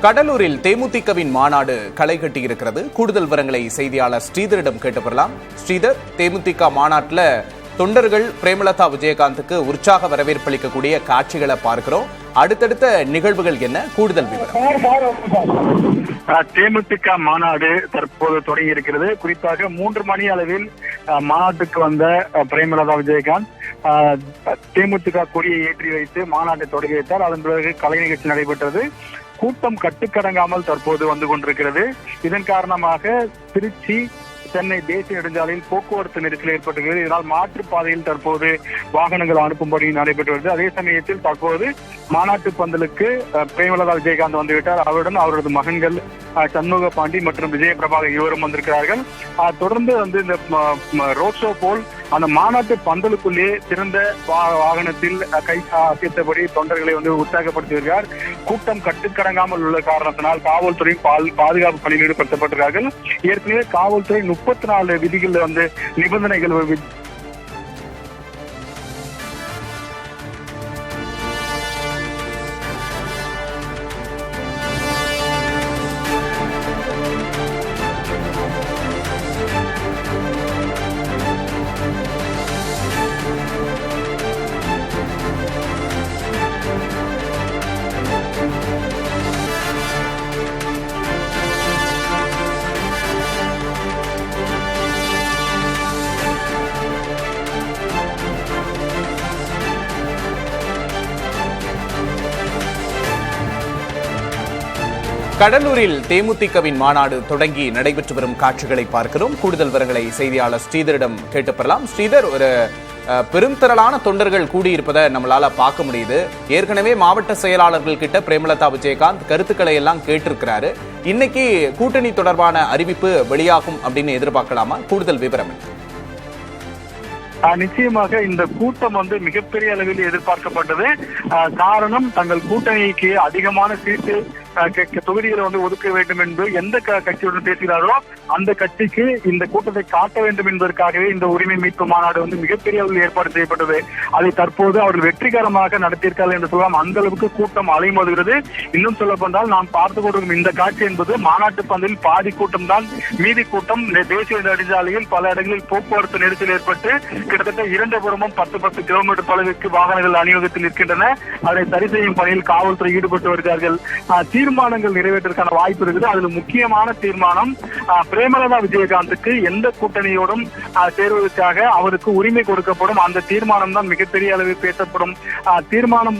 கடலூரில் தேமுதிகவின் மாநாடு களை கட்டியிருக்கிறது. கூடுதல் விவரங்களை செய்தியாளர் ஸ்ரீதரிடம் கேட்டு பெறலாம். ஸ்ரீதர், தேமுதிக மாநாட்டில் தொண்டர்கள் பிரேமலதா விஜயகாந்துக்கு உற்சாக வரவேற்பளிக்கக்கூடிய காட்சிகளை பார்க்கிறோம். அடுத்தடுத்த நிகழ்வுகள் என்ன? கூடுதல் விவரம். தேமுதிக மாநாடு தற்போது தொடங்கி இருக்கிறது. குறிப்பாக 3 மணி அளவில் மாநாட்டுக்கு வந்த பிரேமலதா விஜயகாந்த் தேமுதிக கொடியை ஏற்றி வைத்து மாநாட்டை தொடங்கி வைத்தார். அதன் பிறகு கலை நிகழ்ச்சி நடைபெற்றது. கூட்டம் கட்டுக்கடங்காமல் தற்போது வந்து கொண்டிருக்கிறது. இதன் காரணமாக திருச்சி சென்னை தேசிய நெடுஞ்சாலையில் போக்குவரத்து நெரிசல் ஏற்பட்டுள்ளது. இதனால் மாற்றுப்பாதையில் தற்போது வாகனங்கள் அனுப்பும்படி நடைபெற்று வருகிறது. அதே சமயத்தில் தற்போது மாநாட்டு பந்தலுக்கு பிரேமலதா விஜயகாந்த் வந்துவிட்டார். அவருடன் அவரது மகன்கள் சண்முக பாண்டி மற்றும் விஜய பிரபாகர் இருவரும் வந்திருக்கிறார்கள். தொடர்ந்து இந்த ரோட் ஷோ போல் அந்த மாநாட்டு பந்தலுக்குள்ளே சிறந்த வாகனத்தில் கை அசைத்தபடி தொண்டர்களை உற்சாகப்படுத்தி வருகிறார். கூட்டம் கட்டுக்கடங்காமல் உள்ள காரணத்தினால் காவல்துறையும் பாதுகாப்பு பணியில் ஈடுபடுத்தப்பட்டிருக்கிறார்கள். ஏற்கனவே காவல்துறை 34 விதிகள் நிபந்தனைகள் கடலூரில் தேமுதிகவின் மாநாடு தொடங்கி நடைபெற்று வரும் காட்சிகளை பார்க்கிறோம். கூடுதல் விவரங்களை செய்தியாளர் ஸ்ரீதரிடம் கேட்டு பெறலாம். ஸ்ரீதர், ஒரு பெரும் திரளான தொண்டர்கள் கூடியிருப்பதை நம்மளால பார்க்க முடியுது. ஏற்கனவே மாவட்ட செயலாளர்கள் கிட்ட பிரேமலதா விஜயகாந்த் கருத்துக்களை எல்லாம் கேட்டிருக்கிறாரு. இன்னைக்கு கூட்டணி தொடர்பான அறிவிப்பு வெளியாகும் அப்படின்னு எதிர்பார்க்கலாமா? கூடுதல் விவரம். நிச்சயமாக இந்த கூட்டம் மிகப்பெரிய அளவில் எதிர்பார்க்கப்பட்டது. காரணம், தங்கள் கூட்டணிக்கு அதிகமான சீட்டு தொகுதிகளை ஒதுக்க வேண்டும் என்று எந்த கட்சியுடன் பேசுகிறாரோ அந்த கட்சிக்கு இந்த கூட்டத்தை காட்ட வேண்டும் என்பதற்காகவே இந்த உரிமை மீட்பு மாநாடு மிகப்பெரிய அளவில் ஏற்பாடு செய்யப்பட்டது. அதை தற்போது அவர்கள் வெற்றிகரமாக நடத்தியிருக்கார்கள் என்று சொல்லலாம். அந்த அளவுக்கு கூட்டம் அலைமோதுகிறது. இன்னும் சொல்ல போனால் நாம் பார்த்து கொண்டிருக்கும் இந்த காட்சி என்பது மாநாட்டு பந்தலில் பாதி கூட்டம் தான். மீதி கூட்டம் தேசிய நெடுஞ்சாலையில் பல இடங்களில் போக்குவரத்து நெரிசல் ஏற்பட்டு கிட்டத்தட்ட 2 புறமும் 10 கிலோமீட்டர் தொலைவிற்கு வாகனங்கள் அணிவகுத்தில் இருக்கின்றன. அதை சரி செய்யும் பணியில் காவல்துறை ஈடுபட்டு வருகிறார்கள். தீர்மானங்கள் நிறைவேற்றுவதற்கான வாய்ப்பு இருக்குது. அதுல முக்கியமான தீர்மானம், பிரேமலதா விஜயகாந்துக்கு எந்த கூட்டணியோடும் சேருவதற்காக அவருக்கு உரிமை கொடுக்கப்படும். அந்த தீர்மானம் தான் மிகப்பெரிய அளவில் பேசப்படும். தீர்மானம்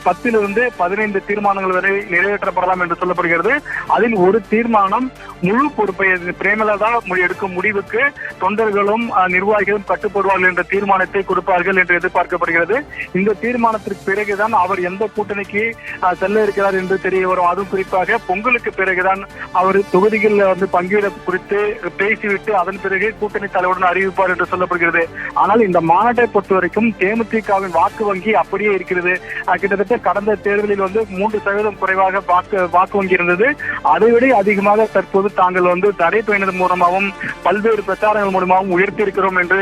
10 to 15 தீர்மானங்கள் வரை நிறைவேற்றப்படலாம் என்று சொல்லப்படுகிறது. அதில் ஒரு தீர்மானம் முழு பொறுப்பை பிரேமலதா எடுக்கும் முடிவுக்கு தொண்டர்களும் நிர்வாகிகளும் கட்டுப்படுவார்கள் என்ற தீர்மானத்தை கொடுப்பார்கள் என்று எதிர்பார்க்கப்படுகிறது. இந்த தீர்மானத்திற்கு பிறகுதான் அவர் எந்த கூட்டணிக்கு செல்ல இருக்கிறார் என்று தெரிய வரும். அதுவும் குறிப்பாக பொங்கலுக்கு பிறகுதான் அவர் தொகுதிகளில் பங்கீட குறித்து பேசிவிட்டு அதன் பிறகு கூட்டணி தலைவருடன் அறிவிப்பார் என்று சொல்லப்படுகிறது. ஆனால் இந்த மாநாட்டை பொறுத்த வரைக்கும் தேமுதிகவின் வாக்கு வங்கி அப்படியே இருக்கிறது. கிட்டத்தட்ட கடந்த தேர்தலில் 3% குறைவாக வாக்கு வங்கி இருந்தது. அதைவிட அதிகமாக தற்போது தாங்கள் தடை பயணம் மூலமாகவும் பல்வேறு பிரச்சாரங்கள் மூலமாகவும் உயர்த்தி இருக்கிறோம் என்று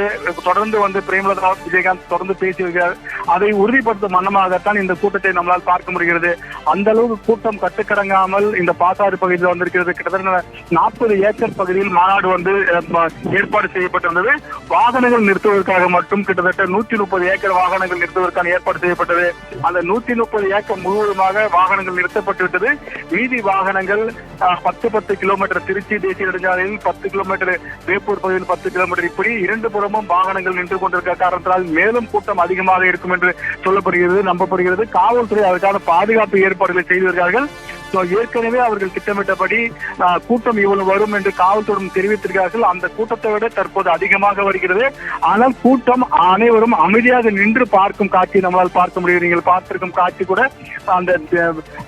தொடர்ந்து பிரேமலதா விஜயகாந்த் தொடர்ந்து பேசி வருகிறார். அதை உறுதிப்படுத்தும் வண்ணமாகத்தான் இந்த கூட்டத்தை நம்மளால் பார்க்க முடிகிறது. அந்த அளவுக்கு கூட்டம் கட்டுக்கடங்காமல் இந்த பாசாறு பகுதியில் வந்திருக்கிறது. கிட்டத்தட்ட 40 ஏக்கர் பகுதியில் மாநாடு ஏற்பாடு செய்யப்பட்டிருந்தது. வாகனங்கள் நிறுத்துவதற்காக மட்டும் கிட்டத்தட்ட 130 ஏக்கர் வாகனங்கள் நிறுத்துவதற்கான ஏற்பாடு செய்யப்பட்டது. அந்த 130 ஏக்கர் முழுவதுமாக வாகனங்கள் நிறுத்தப்பட்டுவிட்டது. மீதி வாகனங்கள் 10 கிலோமீட்டர் திருச்சி தேசிய நெடுஞ்சாலையில் 10 கிலோமீட்டர் வேப்பூர் பகுதியில் 10 கிலோமீட்டர் இப்படி 2 புறமும் வாகனங்கள் நின்று கொண்டிருக்க காரணத்தால் மேலும் கூட்டம் அதிகமாக இருக்கும் என்று சொல்லப்படுகிறது, நம்பப்படுகிறது. காவல்துறை அதற்கான பாதுகாப்பு ஏற்பாடுகளை செய்து வருகிறார்கள். ஏற்கனவே அவர்கள் திட்டமிட்டபடி கூட்டம் இவ்வளவு வரும் என்று காவல்துறை தெரிவித்திருக்கிறார்கள். அந்த கூட்டத்தை விட தற்போது அதிகமாக வருகிறது. ஆனால் கூட்டம் அனைவரும் அமைதியாக நின்று பார்க்கும் காட்சி நம்மளால் பார்க்க முடியும். நீங்கள் பார்த்திருக்கும் காட்சி கூட அந்த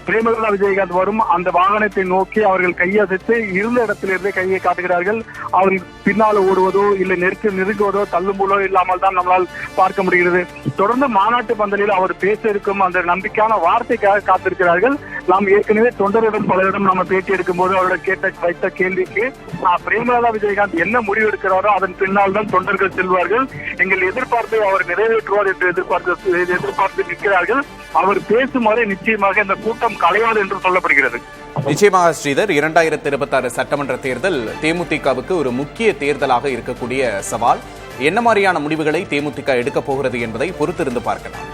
பிரேமலதா விஜயகாந்த் வரும் அந்த வாகனத்தை நோக்கி அவர்கள் கையசைத்து இருந்த இடத்திலிருந்தே கையை காட்டுகிறார்கள். அவர்கள் பின்னால் ஓடுவதோ இல்லை நெருங்குவதோ தள்ளும்போதோ இல்லாமல் தான் நம்மளால் பார்க்க முடிகிறது. தொடர்ந்து மாநாட்டு பந்தலில் அவர் பேச இருக்கும் அந்த நம்பிக்கையான வார்த்தைக்காக காத்திருக்கிறார்கள். நாம் ஏற்கனவே தொண்டரிடம் பலரிடம் நம்ம பேட்டி எடுக்கும் போது அவரோட வைத்த கேள்விக்கு பிரேமலதா விஜயகாந்த் என்ன முடிவு எடுக்கிறாரோ அதன் பின்னால் தான் தொண்டர்கள் செல்வார்கள். எங்கள் எதிர்பார்ப்பை அவர் நிறைவேற்றுவார் என்று எதிர்பார்த்து நிற்கிறார்கள். அவர் பேசும் வரை நிச்சயமாக இந்த கூட்டம் கலையாது என்று சொல்லப்படுகிறது. நிச்சயமாக ஸ்ரீதர், 2026 சட்டமன்ற தேர்தல் தேமுதிகவுக்கு ஒரு முக்கிய தேர்தலாக இருக்கக்கூடிய சவால். என்ன மாதிரியான முடிவுகளை தேமுதிக எடுக்கப் போகிறது என்பதை பொறுத்திருந்து பார்க்கலாம்.